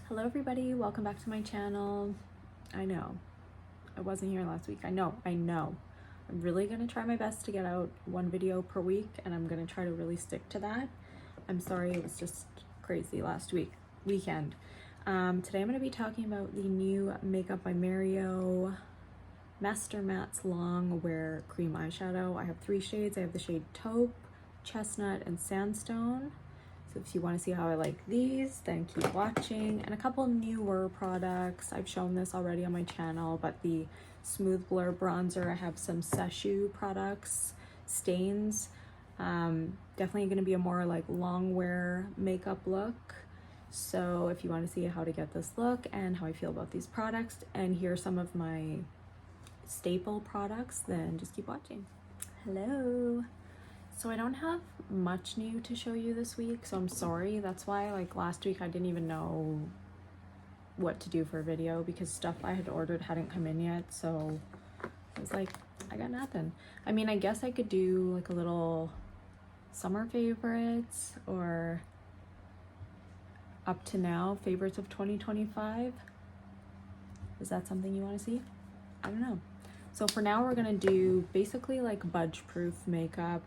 Hello everybody, welcome back to my channel. I know, I wasn't here last week. I know. I'm really gonna try my best to get out one video per week, and I'm gonna try to really stick to that. I'm sorry, it was just crazy last weekend. Today I'm gonna be talking about the new Makeup by Mario Master Mattes Long Wear Cream Eyeshadow. I have 3 shades. I have the shade Taupe, Chestnut, and Sandstone. So if you want to see how I like these, then keep watching. And a couple newer products. I've shown this already on my channel, but the Smooth Blur Bronzer, I have some Seshu products, stains. Definitely going to be a more like long wear makeup look. So if you want to see how to get this look and how I feel about these products and hear some of my staple products, then just keep watching. Hello. So I don't have much new to show you this week, so I'm sorry. That's why like last week I didn't even know what to do for a video because stuff I had ordered hadn't come in yet. So I was like, I got nothing. I mean, I guess I could do like a little summer favorites or up to now favorites of 2025. Is that something you want to see? I don't know. So for now we're gonna do basically like Budge-proof makeup.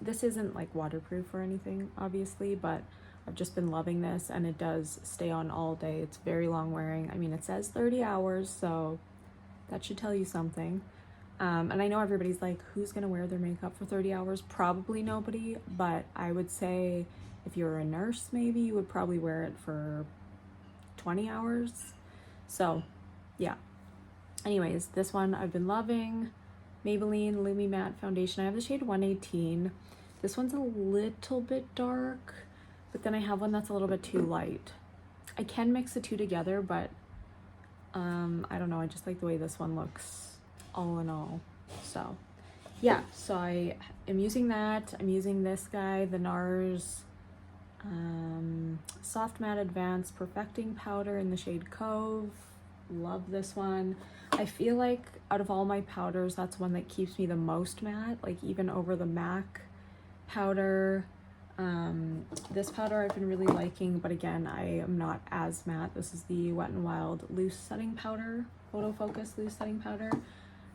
This isn't like waterproof or anything obviously, but I've just been loving this and it does stay on all day. It's very long wearing. I mean, it says 30 hours, so that should tell you something. And I know everybody's like, who's gonna wear their makeup for 30 hours? Probably nobody, but I would say if you're a nurse, maybe you would probably wear it for 20 hours. So yeah. Anyways, this one I've been loving. Maybelline Lumi Matte Foundation. I have the shade 118. This one's a little bit dark, but then I have one that's a little bit too light. I can mix the two together, but I don't know. I just like the way this one looks all in all. So yeah, so I am using that. I'm using this guy, the NARS Soft Matte Advanced Perfecting Powder in the shade Cove. Love this one. I feel like out of all my powders, that's one that keeps me the most matte, like even over the MAC powder. This powder I've been really liking, but again, I am not as matte. This is the Wet n Wild Loose Setting Powder, Photo Focus Loose Setting Powder.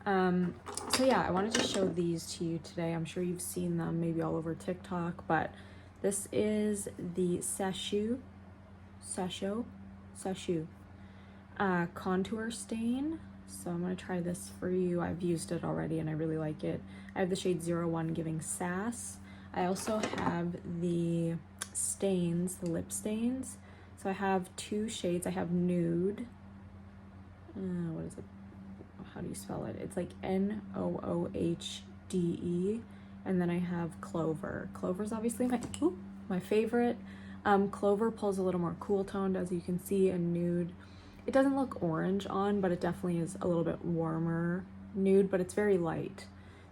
So yeah, I wanted to show these to you today. I'm sure you've seen them maybe all over TikTok, but this is the Seshu contour stain. So I'm going to try this for you. I've used it already and I really like it. I have the shade 01 Giving Sass. I also have the stains, the lip stains. So I have 2 shades. I have Nude. What is it? How do you spell it? It's like Noohde. And then I have Clover. Clover's obviously my favorite. Clover pulls a little more cool toned, as you can see, and Nude, it doesn't look orange on, but it definitely is a little bit warmer nude, but it's very light.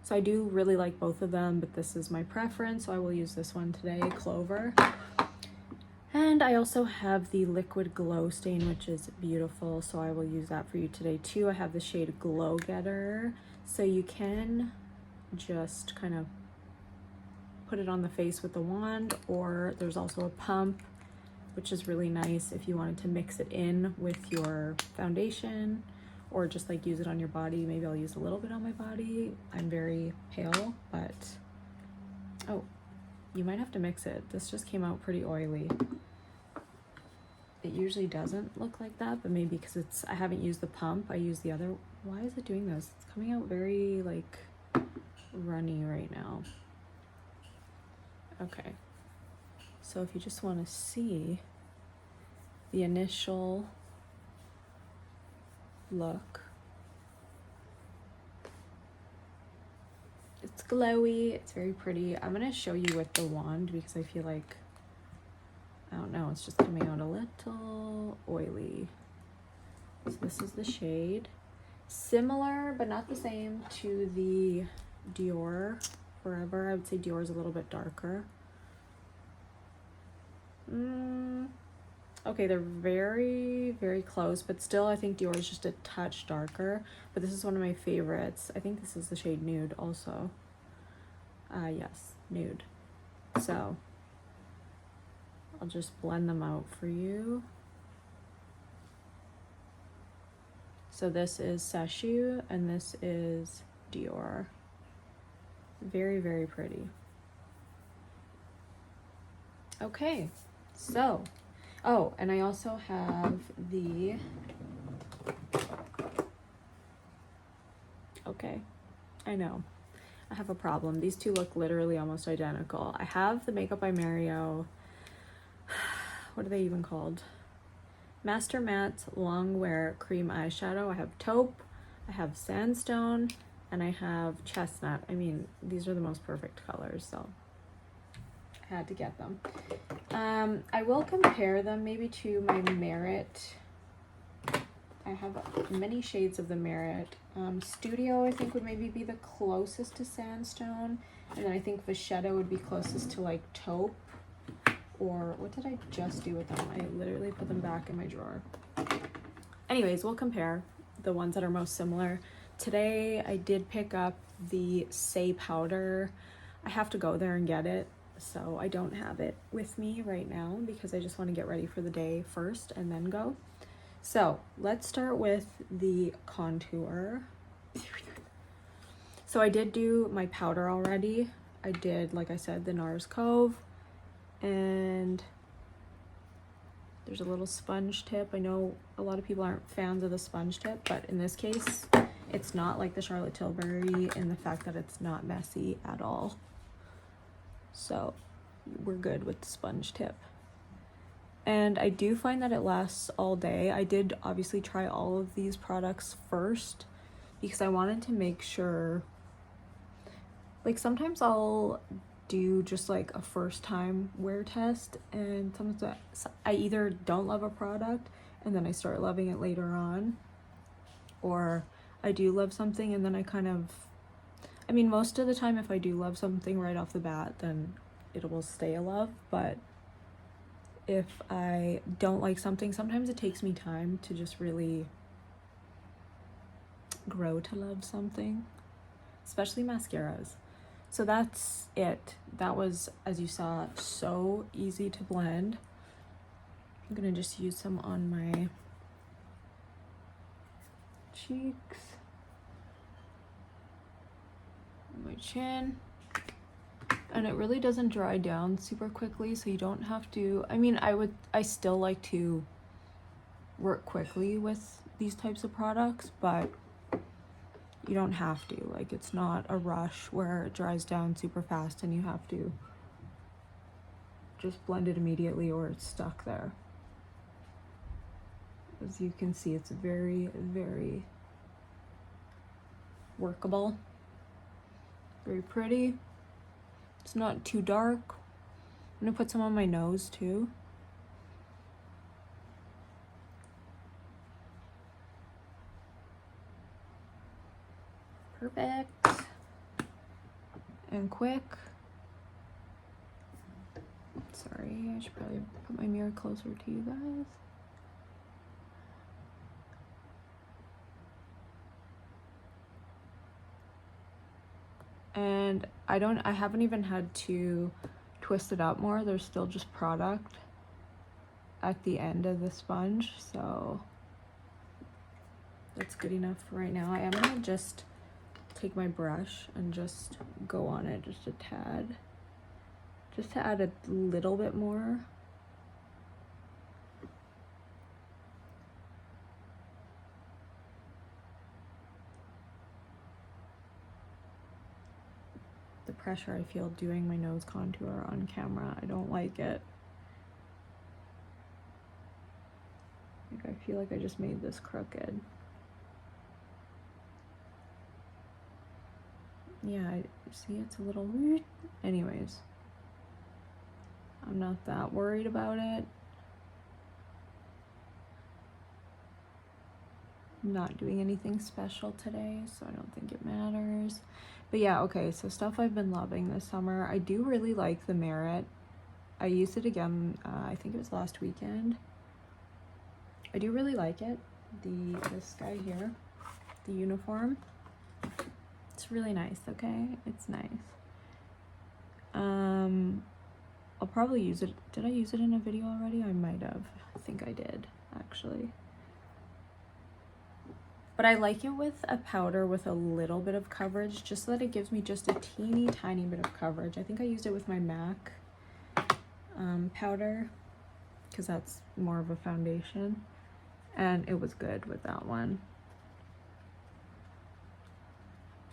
So I do really like both of them, but this is my preference, so I will use this one today, Clover. And I also have the Liquid Glow Stain, which is beautiful, so I will use that for you today too. I have the shade Glow Getter, so you can just kind of put it on the face with the wand, or there's also a pump, which is really nice if you wanted to mix it in with your foundation or just like use it on your body. Maybe I'll use a little bit on my body. I'm very pale, but oh, you might have to mix it. This just came out pretty oily. It usually doesn't look like that, but maybe because I haven't used the pump, I use the other. Why is it doing this? It's coming out very like runny right now. Okay, so if you just want to see the initial look, it's glowy, it's very pretty. I'm going to show you with the wand because I feel like, I don't know, it's just coming out a little oily. So this is the shade. Similar, but not the same, to the Dior Forever. I would say Dior is a little bit darker. Okay, they're very, very close, but still I think Dior is just a touch darker. But this is one of my favorites. I think this is the shade Nude also. Yes, Nude. So I'll just blend them out for you. So this is Sashu and this is Dior. Very, very pretty. Okay, so, oh, and I also have the, okay, I know, I have a problem. These two look literally almost identical. I have the Makeup by Mario, what are they even called? Master Matte's Long Wear Cream Eyeshadow. I have Taupe, I have Sandstone, and I have Chestnut. I mean, these are the most perfect colors, so I had to get them. I will compare them maybe to my Merit. I have many shades of the Merit. Studio, I think, would maybe be the closest to Sandstone, and then I think Eyeshadow would be closest to like Taupe. Or what did I just do with them? I literally put them back in my drawer. Anyways, we'll compare the ones that are most similar. Today I did pick up the Say powder. I have to go there and get it, so I don't have it with me right now because I just want to get ready for the day first and then go. So let's start with the contour. So I did do my powder already. I did, like I said, the NARS Cove. And there's a little sponge tip. I know a lot of people aren't fans of the sponge tip, but in this case, it's not like the Charlotte Tilbury in the fact that it's not messy at all. So we're good with the sponge tip. And I do find that it lasts all day. I did obviously try all of these products first because I wanted to make sure, like sometimes I'll do just like a first time wear test, and sometimes I either don't love a product and then I start loving it later on, or I do love something and then I kind of, I mean, most of the time if I do love something right off the bat, then it will stay a love. But if I don't like something, sometimes it takes me time to just really grow to love something, especially mascaras. So that's it. That was, as you saw, so easy to blend. I'm gonna just use some on my cheeks, my chin, and it really doesn't dry down super quickly, so you don't have to, I mean, I still like to work quickly with these types of products, but you don't have to. Like, it's not a rush where it dries down super fast and you have to just blend it immediately or it's stuck there. As you can see, it's very, very workable, very pretty. It's not too dark. I'm gonna put some on my nose too. Perfect and quick. Sorry, I should probably put my mirror closer to you guys. And I haven't even had to twist it up more. There's still just product at the end of the sponge, so that's good enough for right now. I am gonna just take my brush and just go on it just a tad, just to add a little bit more. The pressure I feel doing my nose contour on camera, I don't like it. Like, I feel like I just made this crooked. Yeah, I see it's a little weird. Anyways, I'm not that worried about it. I'm not doing anything special today, so I don't think it matters. But yeah, okay, so stuff I've been loving this summer. I do really like the Merit. I used it again, I think it was last weekend. I do really like it. This guy here, the uniform. It's really nice, okay? It's nice. I'll probably use it. Did I use it in a video already? I might have. I think I did, actually. But I like it with a powder with a little bit of coverage, just so that it gives me just a teeny tiny bit of coverage. I think I used it with my MAC powder, because that's more of a foundation, and it was good with that one.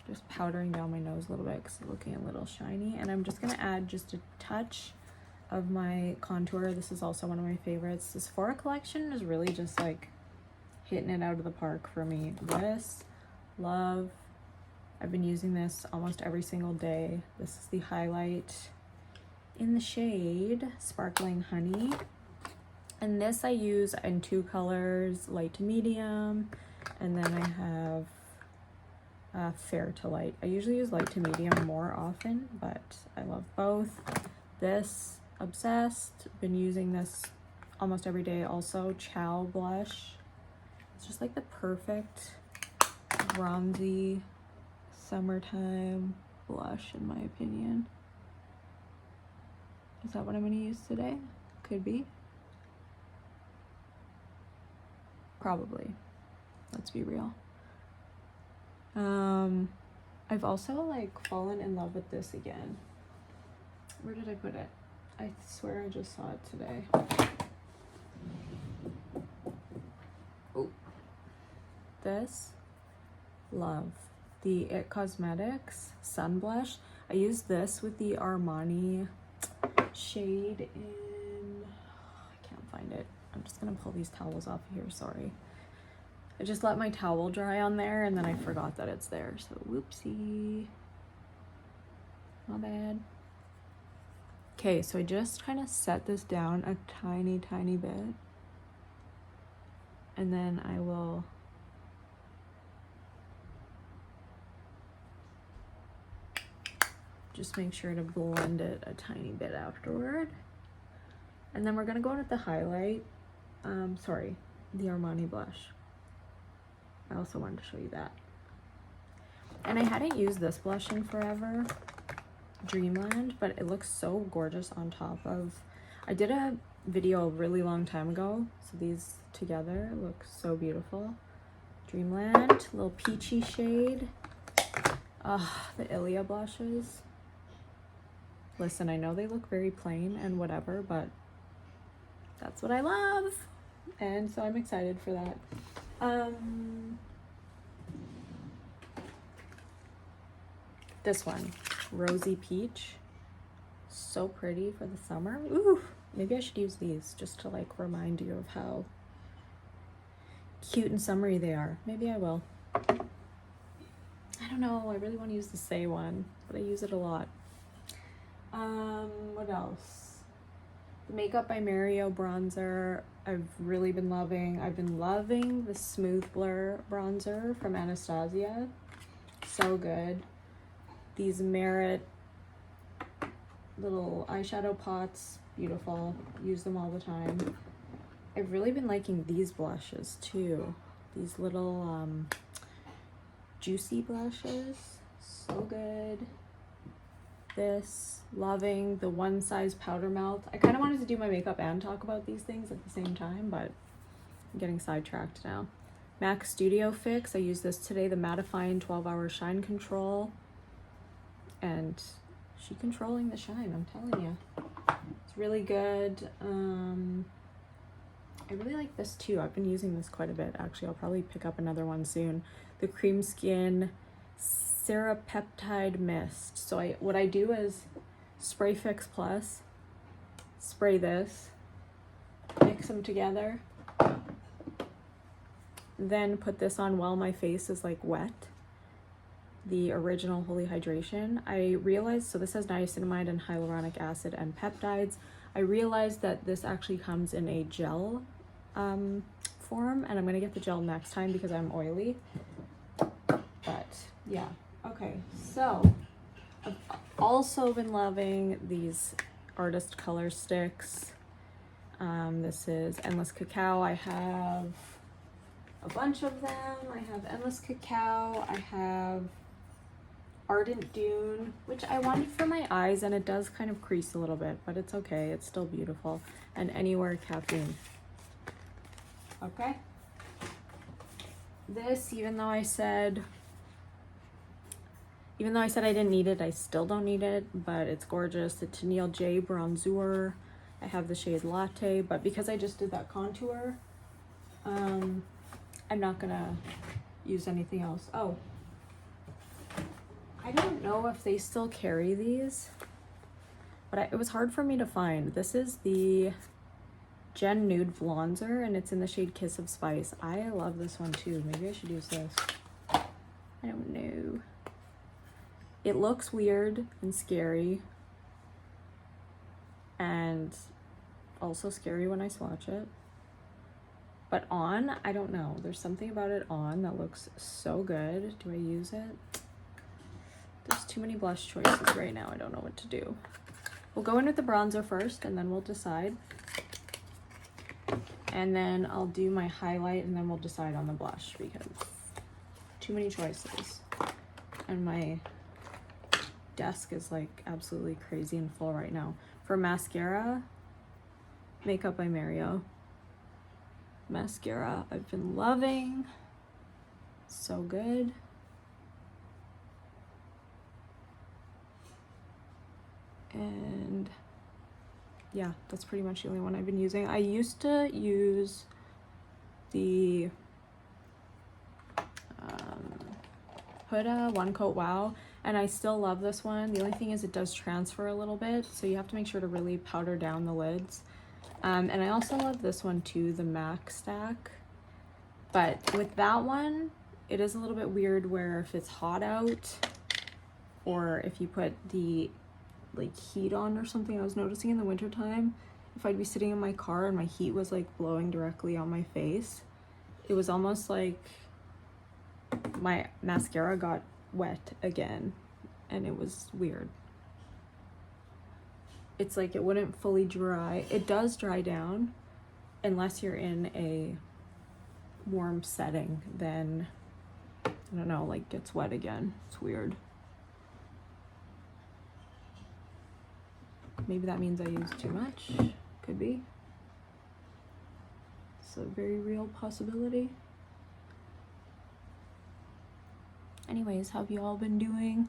Just powdering down my nose a little bit because it's looking a little shiny. And I'm just gonna add just a touch of my contour. This is also one of my favorites. The Sephora collection is really just like hitting it out of the park for me. This, love. I've been using this almost every single day. This is the highlight in the shade Sparkling Honey. And this I use in 2 colors, light to medium, and then I have fair to light. I usually use light to medium more often, but I love both. This, obsessed. Been using this almost every day. Also, Chow blush. It's just like the perfect bronzy summertime blush in my opinion. Is that what I'm going to use today? Could be. Probably. Let's be real. I've also like fallen in love with this again. Where did I put it? I swear I just saw it today. Oh. This, love. The It Cosmetics Sun Blush. I used this with the Armani shade in, I can't find it. I'm just gonna pull these towels off here, sorry. I just let my towel dry on there and then I forgot that it's there, so whoopsie. My bad. Okay, so I just kind of set this down a tiny bit. And then I will just make sure to blend it a tiny bit afterward. And then we're gonna go in with the highlight. Sorry, the Armani blush. I also wanted to show you that. And I hadn't used this blush in forever, Dreamland, but it looks so gorgeous on top of, I did a video a really long time ago, so these together look so beautiful. Dreamland, little peachy shade. The Ilia blushes. Listen, I know they look very plain and whatever, but that's what I love. And so I'm excited for that. This one, Rosy Peach. So pretty for the summer. Ooh, maybe I should use these just to like remind you of how cute and summery they are. Maybe I will. I don't know, I really want to use the Say one, but I use it a lot. What else? The Makeup by Mario bronzer, I've really been loving. I've been loving the Smooth Blur bronzer from Anastasia. So good. These Merit little eyeshadow pots, beautiful. Use them all the time. I've really been liking these blushes too. These little juicy blushes, so good. This, loving the One Size Powder Melt. I kind of wanted to do my makeup and talk about these things at the same time, but I'm getting sidetracked now. MAC Studio Fix, I used this today, the Mattifying 12-Hour Shine Control. And she's controlling the shine, I'm telling you. It's really good. I really like this too. I've been using this quite a bit. Actually, I'll probably pick up another one soon. The Cream Skin Serapeptide Mist. So what I do is spray Fix Plus, spray this, mix them together, then put this on while my face is like wet. The original Holy Hydration. I realized, so this has niacinamide and hyaluronic acid and peptides. I realized that this actually comes in a gel form, and I'm gonna get the gel next time because I'm oily. But yeah, okay. So I've also been loving these Artist Color Sticks. This is Endless Cacao. I have a bunch of them. I have Endless Cacao. I have Ardent Dune, which I wanted for my eyes, and it does kind of crease a little bit, but it's okay. It's still beautiful. And Anywhere Caffeine. Okay. This, even though I said I didn't need it, I still don't need it, but it's gorgeous. The Tennille J Bronzer. I have the shade Latte, but because I just did that contour, I'm not gonna use anything else. Oh, I don't know if they still carry these, but it was hard for me to find. This is the Gen Nude Bronzer, and it's in the shade Kiss of Spice. I love this one too. Maybe I should use this. I don't know. It looks weird and scary, and also scary when I swatch it. But on, I don't know. There's something about it on that looks so good. Do I use it? There's too many blush choices right now. I don't know what to do. We'll go in with the bronzer first, and then we'll decide. And then I'll do my highlight, and then we'll decide on the blush, because too many choices. And my desk is like absolutely crazy and full right now. For mascara, Makeup by Mario. Mascara I've been loving. So good. And yeah, that's pretty much the only one I've been using. I used to use the Huda One Coat Wow, and I still love this one. The only thing is it does transfer a little bit, so you have to make sure to really powder down the lids. And I also love this one too, the MAC Stack. But with that one, it is a little bit weird where if it's hot out, or if you put the like heat on or something. I was noticing in the wintertime, if I'd be sitting in my car and my heat was like blowing directly on my face, it was almost like my mascara got wet again, and it was weird. It's like it wouldn't fully dry. It does dry down unless you're in a warm setting, then I don't know, like gets wet again. It's weird. Maybe that means I use too much. Could be. It's a very real possibility. Anyways, how have you all been doing?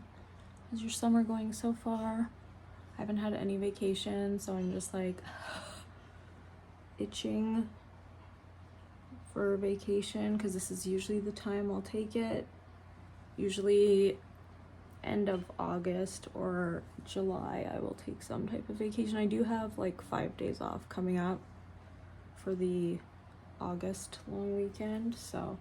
How's your summer going so far? I haven't had any vacation, so I'm just like itching for vacation, because this is usually the time I'll take it. Usually end of August or July I will take some type of vacation. I do have like 5 days off coming up for the August long weekend, so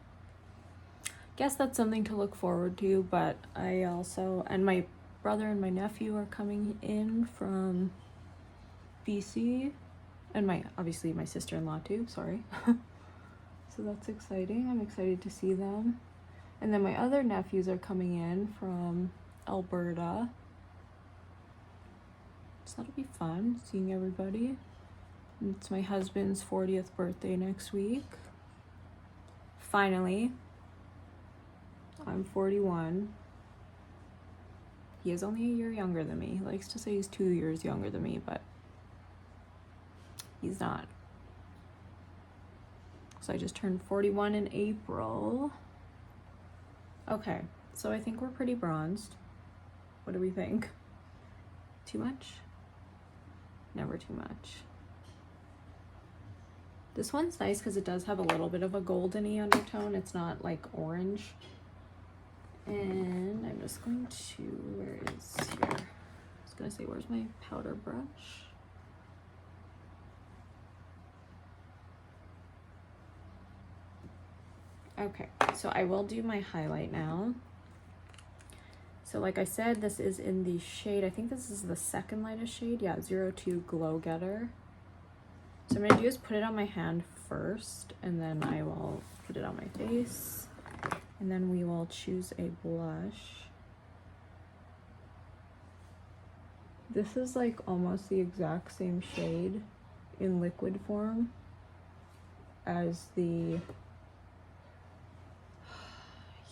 guess that's something to look forward to. But I also, and my brother and my nephew are coming in from BC, and obviously my sister-in-law too, sorry. So that's exciting. I'm excited to see them. And then my other nephews are coming in from Alberta, so that'll be fun, seeing everybody. And it's my husband's 40th birthday next week. Finally, I'm 41. He is only a year younger than me. He likes to say he's 2 years younger than me, but he's not. So I just turned 41 in April. Okay, so I think we're pretty bronzed. What do we think? Too much? Never too much. This one's nice because it does have a little bit of a goldeny undertone. It's not like orange. And I'm just going to, where is here? I was gonna say, where's my powder brush? Okay, so I will do my highlight now. So like I said, this is in the shade, I think this is the second lightest shade. Yeah, 02 Glow Getter. So I'm gonna do is put it on my hand first, and then I will put it on my face. And then we will choose a blush. This is like almost the exact same shade in liquid form as the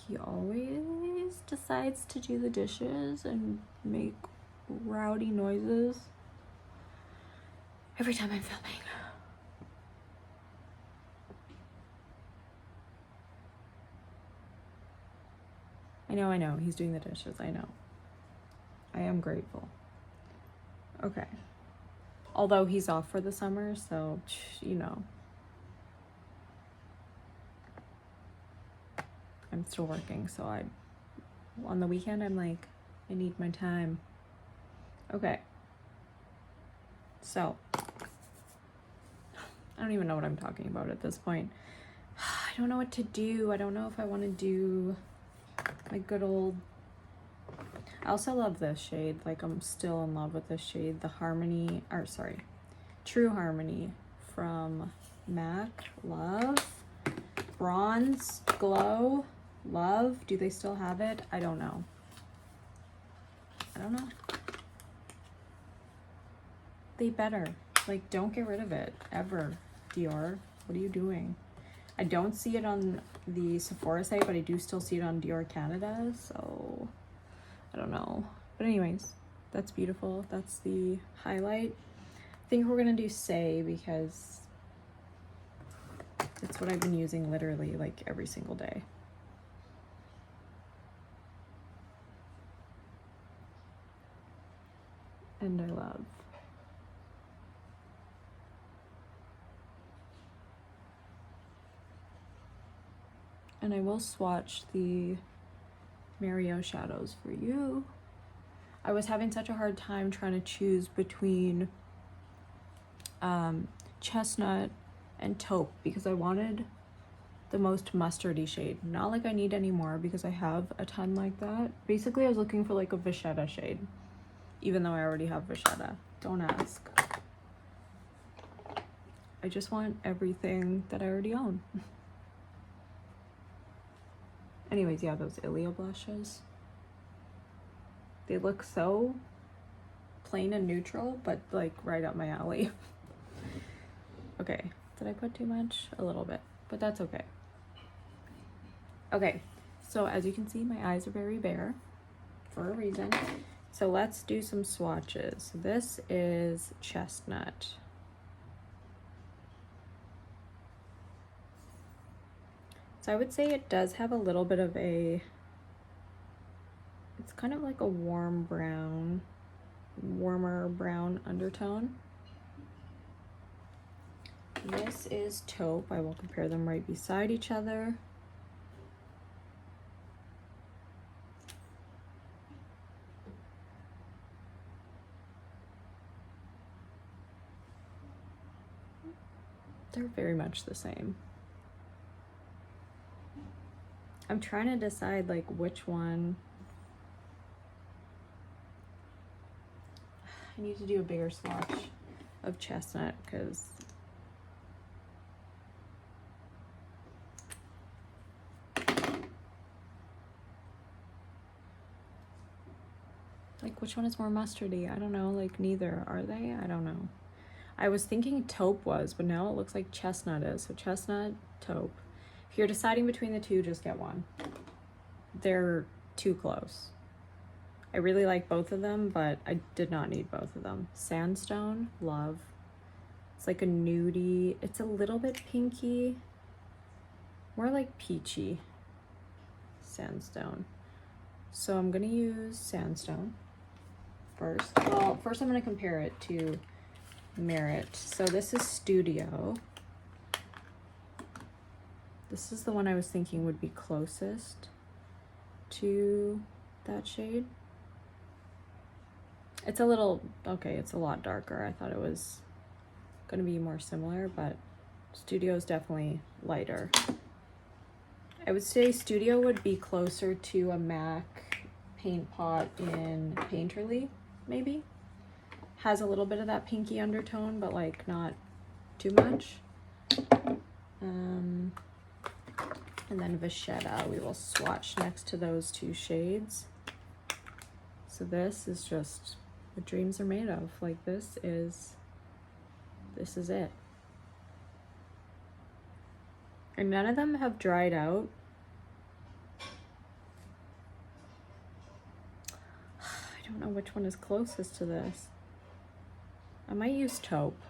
He Always always decides to do the dishes and make rowdy noises every time I'm filming. I know, he's doing the dishes, I know. I am grateful. Okay. Although he's off for the summer, so, you know. I'm still working, so on the weekend, I'm like, I need my time. Okay. So, I don't even know what I'm talking about at this point. I don't know what to do. I don't know if I want to do my good old... I also love this shade. Like, I'm still in love with this shade. The Harmony, or sorry, True Harmony from MAC. Love. Bronze Glow. Love. Do they still have it? I don't know. I don't know. They better. Like, don't get rid of it. Ever. Dior. What are you doing? I don't see it on the Sephora site, but I do still see it on Dior Canada, so I don't know. But anyways, that's beautiful. That's the highlight. I think we're gonna do Say because it's what I've been using literally like every single day. And I love. And I will swatch the Mario shadows for you. I was having such a hard time trying to choose between Chestnut and Taupe because I wanted the most mustardy shade. Not like I need any more because I have a ton like that. Basically, I was looking for like a Vachetta shade, even though I already have Vachetta. Don't ask. I just want everything that I already own. Anyways, yeah, those Ilia blushes. They look so plain and neutral, but like right up my alley. Okay, did I put too much? A little bit, but that's okay. Okay, so as you can see, my eyes are very bare for a reason. So let's do some swatches. This is Chestnut. So I would say it does have a little bit of a, it's kind of like a warm brown, warmer brown undertone. This is Taupe. I will compare them right beside each other. They're very much the same. I'm trying to decide like which one. I need to do a bigger swatch of Chestnut because like which one is more mustardy? I don't know, like neither are they? I don't know. I was thinking Taupe was, but now it looks like Chestnut is. So Chestnut, Taupe. If you're deciding between the two, just get one. They're too close. I really like both of them, but I did not need both of them. Sandstone, love. It's like a nudie. It's a little bit pinky. More like peachy. Sandstone. So I'm gonna use Sandstone first. Well, first I'm gonna compare it to Merit. So this is Studio. This is the one I was thinking would be closest to that shade. It's a little, okay, it's a lot darker. I thought it was gonna be more similar, but Studio is definitely lighter. I would say Studio would be closer to a MAC paint pot in Painterly, maybe. Has a little bit of that pinky undertone, but like not too much. And then Vachetta, we will swatch next to those two shades. So this is just what dreams are made of. Like this is it. And none of them have dried out. which one is closest to this. I might use Taupe.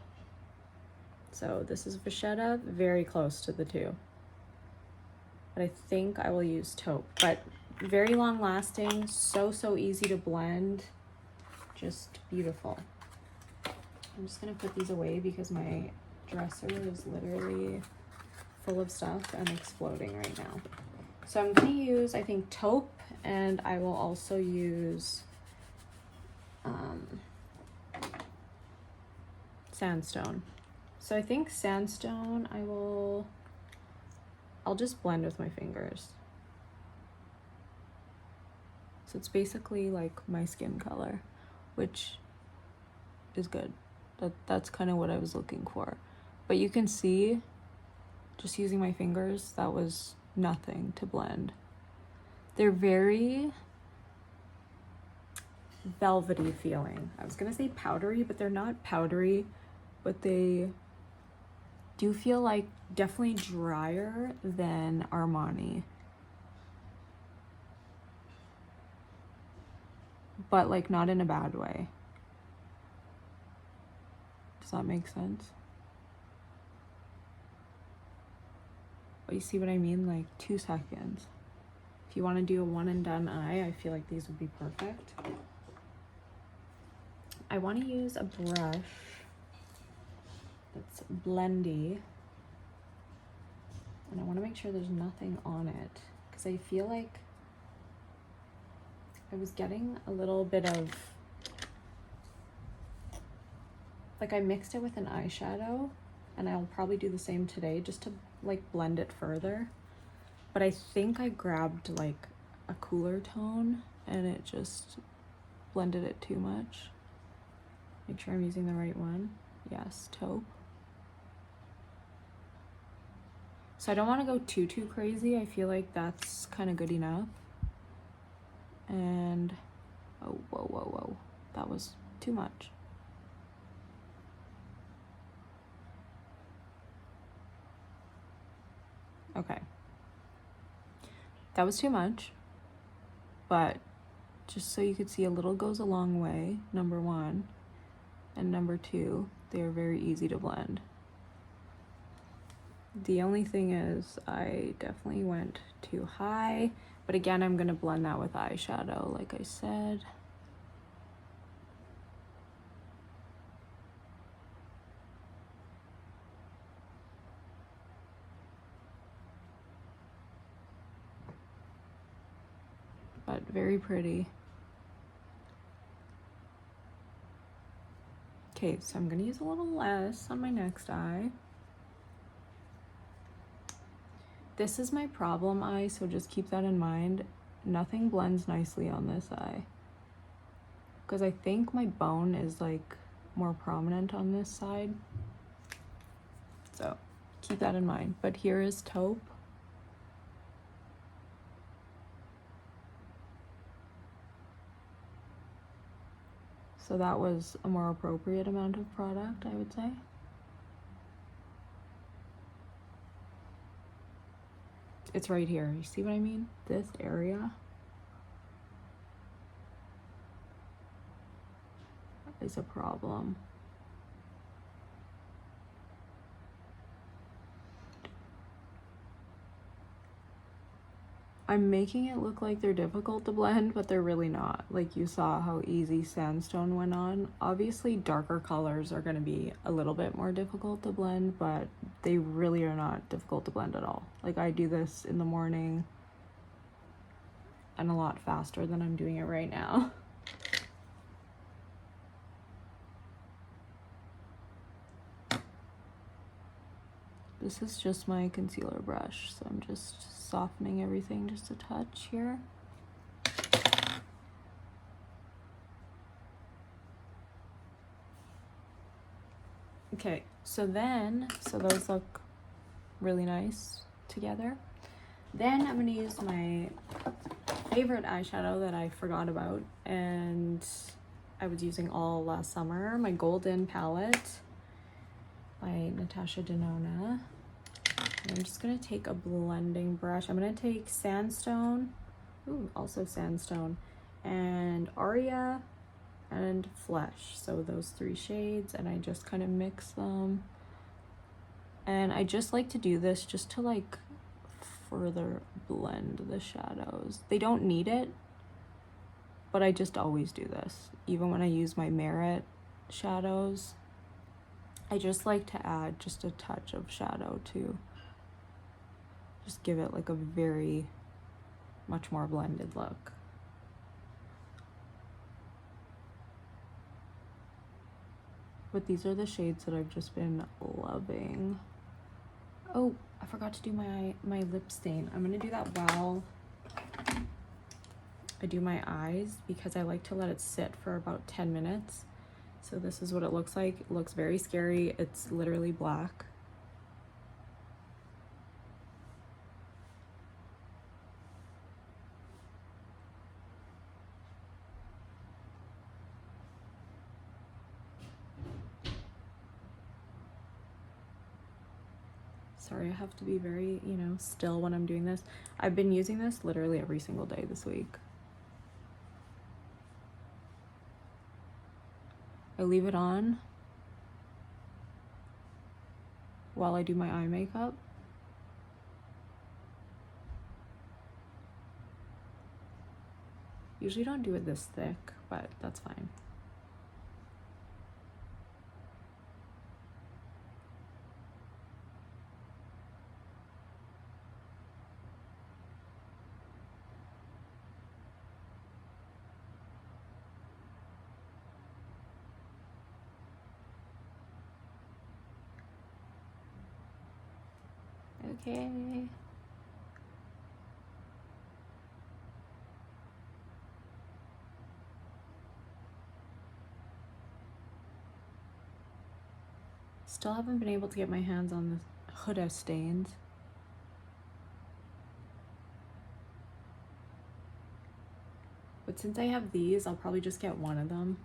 So this is Vachetta, very close to the two. But I think I will use Taupe. But very long lasting, so easy to blend. Just beautiful. I'm just gonna put these away because my dresser is literally full of stuff and exploding right now. So I'm gonna use, I think, Taupe, and I will also use Sandstone. So I think Sandstone, I'll just blend with my fingers. So it's basically like my skin color, which is good. That's kind of what I was looking for. But you can see, just using my fingers, that was nothing to blend. They're very velvety feeling. I was gonna say powdery, but they're not powdery, but they do feel like definitely drier than Armani. But like not in a bad way. Does that make sense? But you see what I mean? Like 2 seconds. If you want to do a one and done eye, I feel like these would be perfect. I want to use a brush that's blendy. And I want to make sure there's nothing on it, because I feel like I was getting a little bit of, like I mixed it with an eyeshadow, and I'll probably do the same today just to like blend it further. But I think I grabbed like a cooler tone and it just blended it too much. Make sure I'm using the right one. Yes, Taupe. So I don't want to go too crazy. I feel like that's kind of good enough. And oh, whoa, that was too much. Okay, that was too much, but just so you could see, a little goes a long way, number one, and number two, they are very easy to blend. The only thing is I definitely went too high, but again, I'm gonna blend that with eyeshadow, like I said. But very pretty. Okay, so I'm gonna use a little less on my next eye. This is my problem eye, so just keep that in mind. Nothing blends nicely on this eye, because I think my bone is like more prominent on this side. So keep that in mind. But here is Taupe. So that was a more appropriate amount of product, I would say. It's right here. You see what I mean? This area is a problem. I'm making it look like they're difficult to blend, but they're really not. Like you saw how easy Sandstone went on. Obviously darker colors are going to be a little bit more difficult to blend, but they really are not difficult to blend at all. Like I do this in the morning and a lot faster than I'm doing it right now. This is just my concealer brush, so I'm just softening everything just a touch here. Okay, so those look really nice together. Then I'm gonna use my favorite eyeshadow that I forgot about and I was using all last summer, my Golden palette by Natasha Denona. And I'm just gonna take a blending brush. I'm gonna take Sandstone, also Sandstone, and Aria and Flesh. So those 3 shades, and I just kind of mix them. And I just like to do this just to like further blend the shadows. They don't need it, but I just always do this. Even when I use my Merit shadows, I just like to add just a touch of shadow to just give it like a very much more blended look. But these are the shades that I've just been loving. Oh, I forgot to do my lip stain. I'm gonna do that while I do my eyes because I like to let it sit for about 10 minutes. So this is what it looks like. It looks very scary. It's literally black. Sorry, I have to be very, you know, still when I'm doing this. I've been using this literally every single day this week. I leave it on while I do my eye makeup. Usually don't do it this thick, but that's fine. Okay. Still haven't been able to get my hands on the Huda stains. But since I have these, I'll probably just get one of them.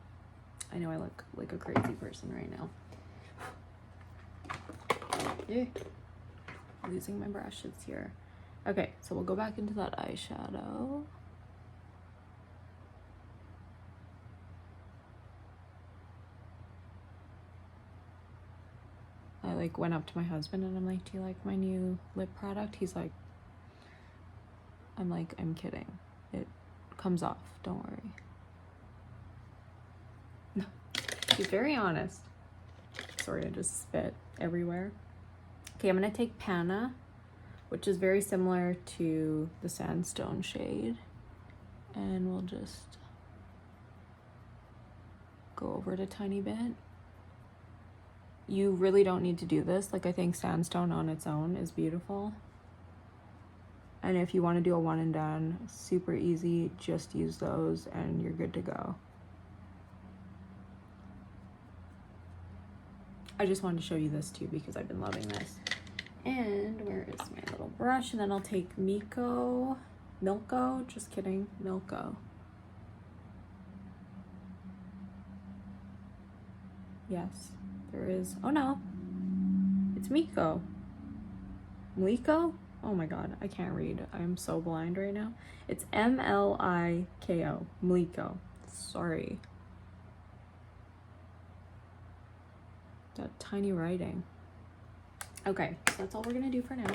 I know I look like a crazy person right now. Yeah. Losing my brushes here. Okay, so we'll go back into that eyeshadow. I like went up to my husband and I'm like, do you like my new lip product? He's like, I'm like, I'm kidding. It comes off, don't worry. No, he's very honest. Sorry, I just spit everywhere. Okay, I'm gonna take Panna, which is very similar to the Sandstone shade, and we'll just go over it a tiny bit. You really don't need to do this. Like, I think Sandstone on its own is beautiful. And if you want to do a one and done, super easy, just use those and you're good to go. I just wanted to show you this too because I've been loving this. And where is my little brush? And then I'll take Milko, just kidding, Milko. Yes, there is, oh no, it's Milko. Oh my god, I can't read. I'm so blind right now. It's M-L-I-K-O, Milko. Sorry. That tiny writing. Okay, so that's all we're gonna do for now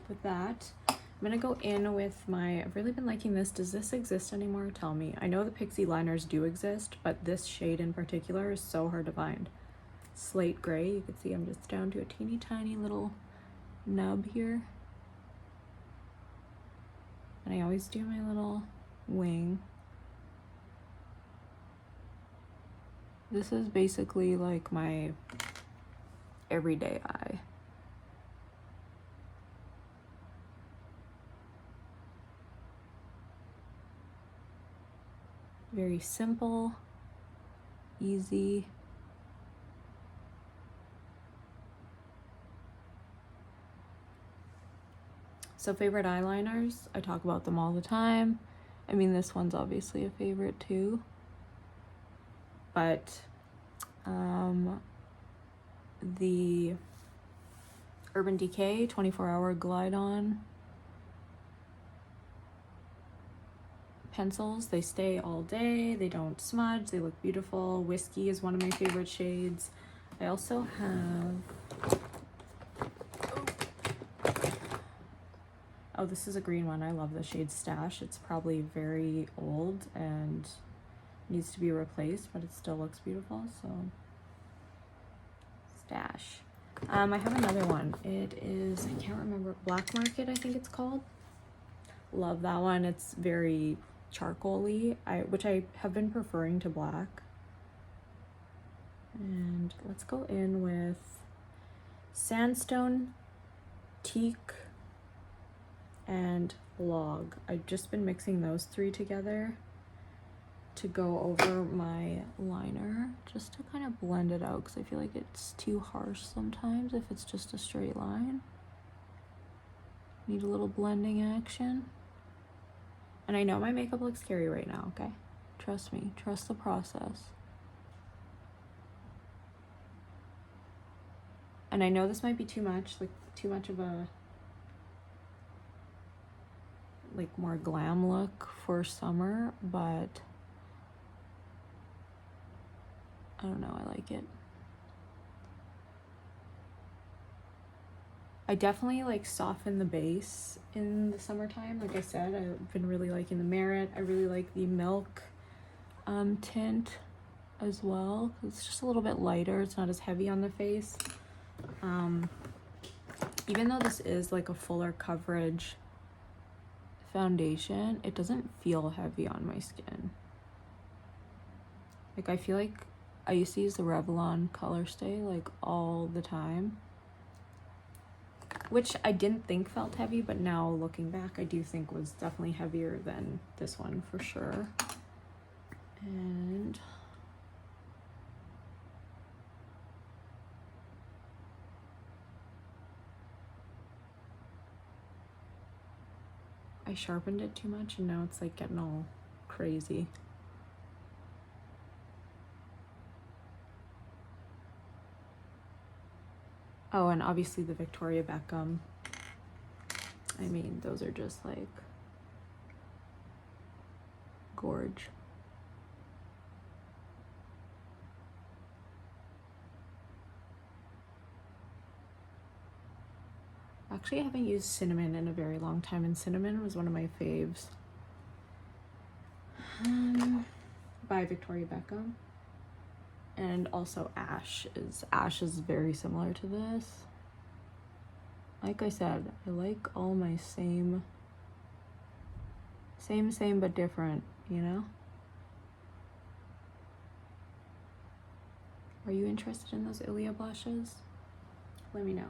with that. I'm gonna go in with I've really been liking this. Does this exist anymore? Tell me. I know the Pixie liners do exist, but this shade in particular is so hard to find. Slate gray, you can see I'm just down to a teeny tiny little nub here. And I always do my little wing. This is basically like my everyday eye. Very simple, easy. So favorite eyeliners, I talk about them all the time. I mean, this one's obviously a favorite too. But the Urban Decay 24-hour Glide On. pencils. They stay all day, they don't smudge, they look beautiful. Whiskey is one of my favorite shades. I also have, oh, this is a green one. I love the shade Stash. It's probably very old and needs to be replaced, but it still looks beautiful, so Stash. I have another one. It is, I can't remember, Black Market, I think it's called. Love that one. It's very charcoal-y, which I have been preferring to black. And let's go in with Sandstone, Teak, and Log. I've just been mixing those three together to go over my liner, just to kind of blend it out, because I feel like it's too harsh sometimes if it's just a straight line. Need a little blending action. And I know my makeup looks scary right now, okay? Trust me, trust the process. And I know this might be too much, like too much of a like more glam look for summer, but I don't know, I like it. I definitely like soften the base in the summertime. Like I said, I've been really liking the Merit. I really like the Milk tint as well. It's just a little bit lighter. It's not as heavy on the face. Even though this is like a fuller coverage foundation, it doesn't feel heavy on my skin. Like I feel like I used to use the Revlon Color Stay like all the time, which I didn't think felt heavy, but now looking back, I do think was definitely heavier than this one for sure. And I sharpened it too much and now it's like getting all crazy. Oh, and obviously the Victoria Beckham. I mean, those are just like gorge. Actually, I haven't used cinnamon in a very long time, and cinnamon was one of my faves by Victoria Beckham. And also Ash is very similar to this. Like I said, I like all my same but different, you know? Are you interested in those Ilia blushes? Let me know.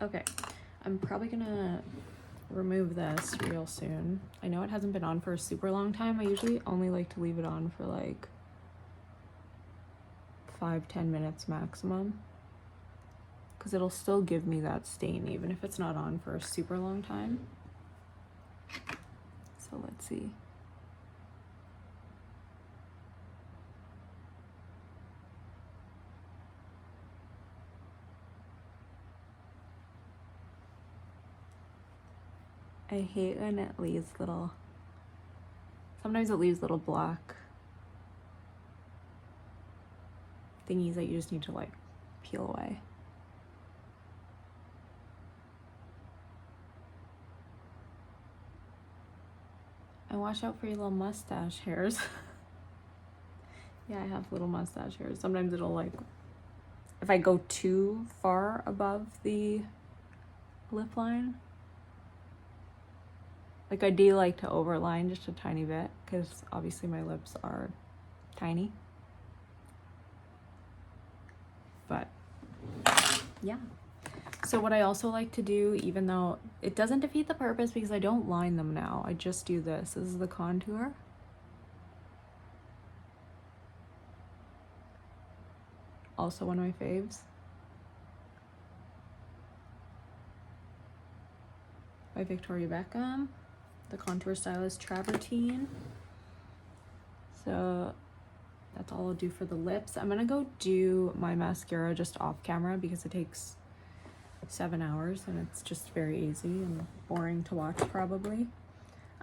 Okay, I'm probably gonna remove this real soon. I know it hasn't been on for a super long time. I usually only like to leave it on for like 5-10 minutes maximum, because it'll still give me that stain even if it's not on for a super long time. So let's see. I hate when it leaves little, sometimes it leaves little black thingies that you just need to like peel away. And watch out for your little mustache hairs. Yeah, I have little mustache hairs. Sometimes it'll like, if I go too far above the lip line, like I do like to overline just a tiny bit, because obviously my lips are tiny. But yeah. So what I also like to do, even though it doesn't defeat the purpose because I don't line them now, I just do this. This is the contour. Also one of my faves. by Victoria Beckham, the Contour Stylist Travertine. So that's all I'll do for the lips. I'm gonna go do my mascara just off camera because it takes 7 hours and it's just very easy and boring to watch probably.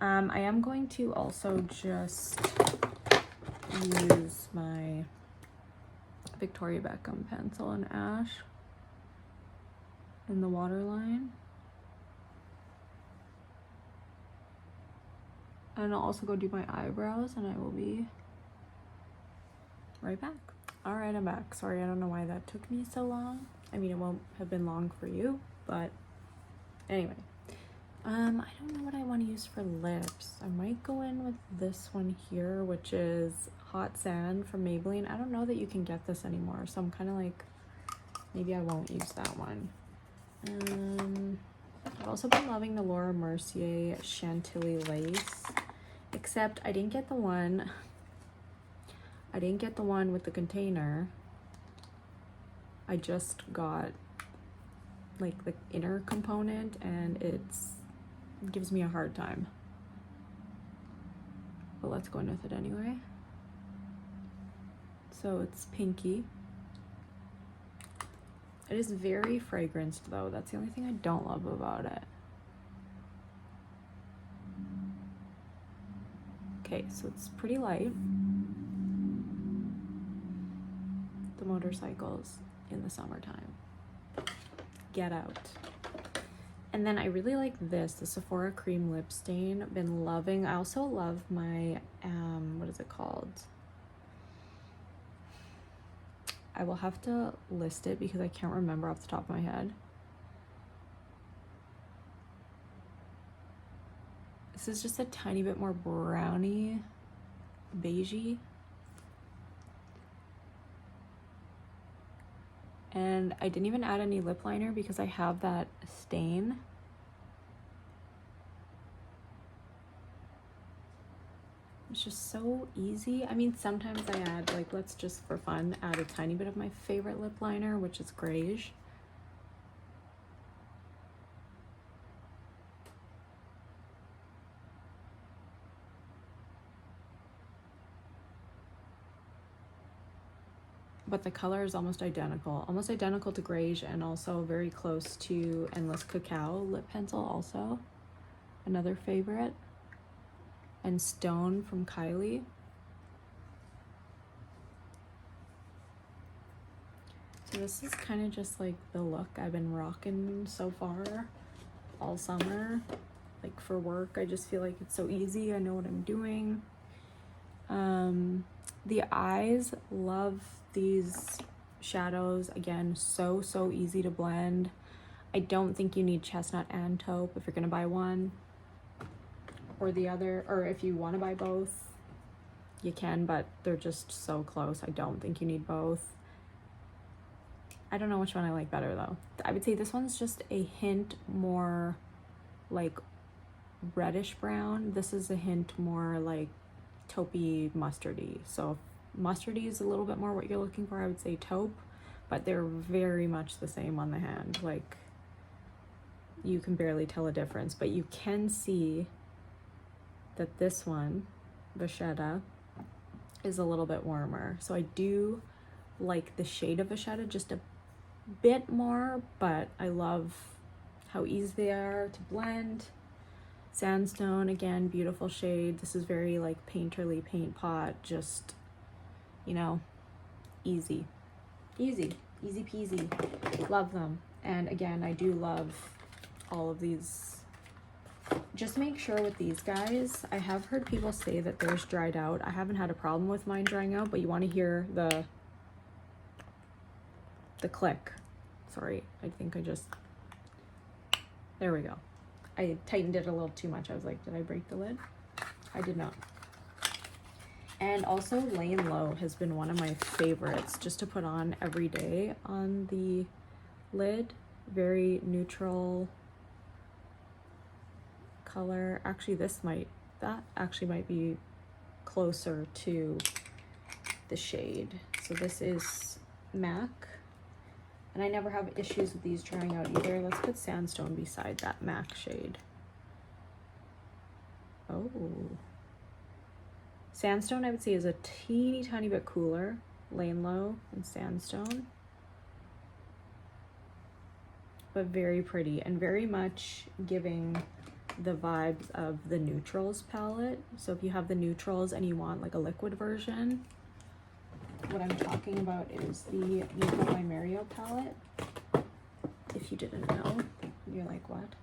I am going to also just use my Victoria Beckham pencil in Ash in the waterline. And I'll also go do my eyebrows and I will be right back. All right, I'm back. Sorry, I don't know why that took me so long. I mean, it won't have been long for you, but anyway. I don't know what I want to use for lips. I might go in with this one here, which is Hot Sand from Maybelline. I don't know that you can get this anymore, so I'm kind of like, maybe I won't use that one. I've also been loving the Laura Mercier Chantilly Lace, except I didn't get the one with the container. I just got like the inner component and it gives me a hard time. But let's go in with it anyway. So it's pinky. It is very fragranced though. That's the only thing I don't love about it. Okay, so it's pretty light. The motorcycles in the summertime. Get out. And then I really like this, the Sephora Cream Lip Stain. Been loving. I also love my, what is it called? I will have to list it because I can't remember off the top of my head. This is just a tiny bit more browny, beigey. And I didn't even add any lip liner because I have that stain. It's just so easy. I mean, sometimes I add, like, let's just for fun, add a tiny bit of my favorite lip liner, which is Greige. But the color is almost identical to Greige, and also very close to Endless Cacao lip pencil also, another favorite, and Stone from Kylie. So this is kind of just like the look I've been rocking so far all summer. Like for work, I just feel like it's so easy. I know what I'm doing. The eyes, love these shadows. Again, so easy to blend. I don't think you need Chestnut and Taupe if you're gonna buy one or the other, or if you want to buy both you can, but they're just so close. I don't think you need both. I don't know which one I like better though. I would say this one's just a hint more like reddish brown. This is a hint more like taupey mustardy. So mustardy is a little bit more what you're looking for. I would say taupe, but they're very much the same on the hand. Like you can barely tell a difference, but you can see that this one, Vachetta, is a little bit warmer. So I do like the shade of Vachetta just a bit more, but I love how easy they are to blend. Sandstone, again, beautiful shade. This is very like painterly, paint pot, just, you know, easy peasy. Love them. And again, I do love all of these. Just make sure with these guys, I have heard people say that theirs dried out. I haven't had a problem with mine drying out, but you want to hear the click. Sorry, I think I just, there we go. I tightened it a little too much. I was like, did I break the lid? I did not. And also Laying Low has been one of my favorites just to put on every day on the lid. Very neutral color. Actually, that actually might be closer to the shade. So this is MAC. And I never have issues with these drying out either. Let's put Sandstone beside that MAC shade. Oh. Sandstone, I would say, is a teeny tiny bit cooler. Lane Low and Sandstone. But very pretty and very much giving the vibes of the Neutrals palette. So if you have the Neutrals and you want like a liquid version, what I'm talking about is the Neutral by Mario palette. If you didn't know, you're like, what?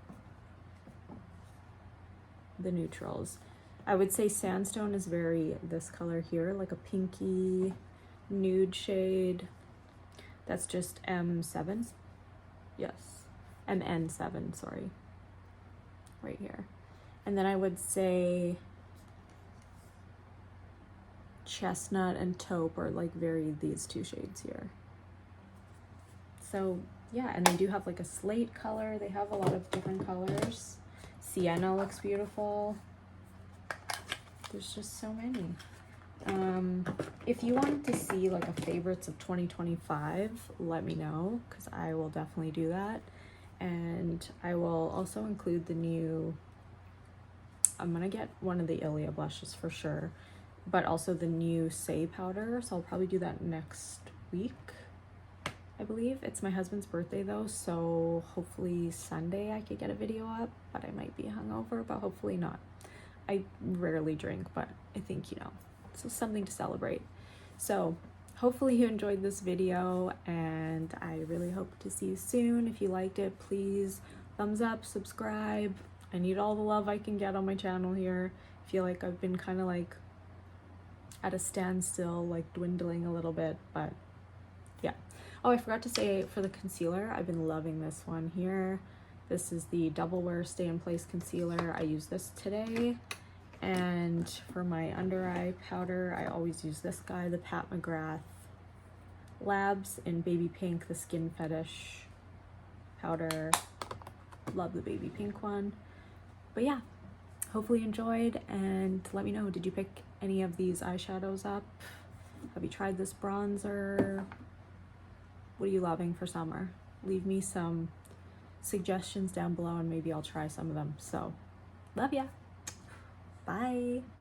The Neutrals. I would say Sandstone is very, this color here, like a pinky nude shade. That's just M7. Yes, MN7, sorry. Right here. And then I would say Chestnut and Taupe are like very these two shades here. So yeah, and they do have like a slate color. They have a lot of different colors. Sienna looks beautiful. There's just so many. If you wanted to see like a favorites of 2025, let me know, because I will definitely do that. And I will also include the new, I'm gonna get one of the Ilia blushes for sure, but also the new Say powder. So I'll probably do that next week, I believe. It's my husband's birthday though, so hopefully Sunday I could get a video up, but I might be hungover, but hopefully not. I rarely drink, but I think, you know, it's something to celebrate. So hopefully you enjoyed this video, and I really hope to see you soon. If you liked it, please thumbs up, subscribe. I need all the love I can get on my channel here. I feel like I've been kind of like at a standstill, like dwindling a little bit, but yeah. Oh, I forgot to say, for the concealer, I've been loving this one here. This is the Double Wear Stay in Place concealer. I used this today. And for my under eye powder, I always use this guy, the Pat McGrath Labs in Baby Pink, the Skin Fetish powder. Love the baby pink one. But yeah, hopefully you enjoyed, and let me know, did you pick any of these eyeshadows up? Have you tried this bronzer? What are you loving for summer? Leave me some suggestions down below and maybe I'll try some of them. So love ya. Bye.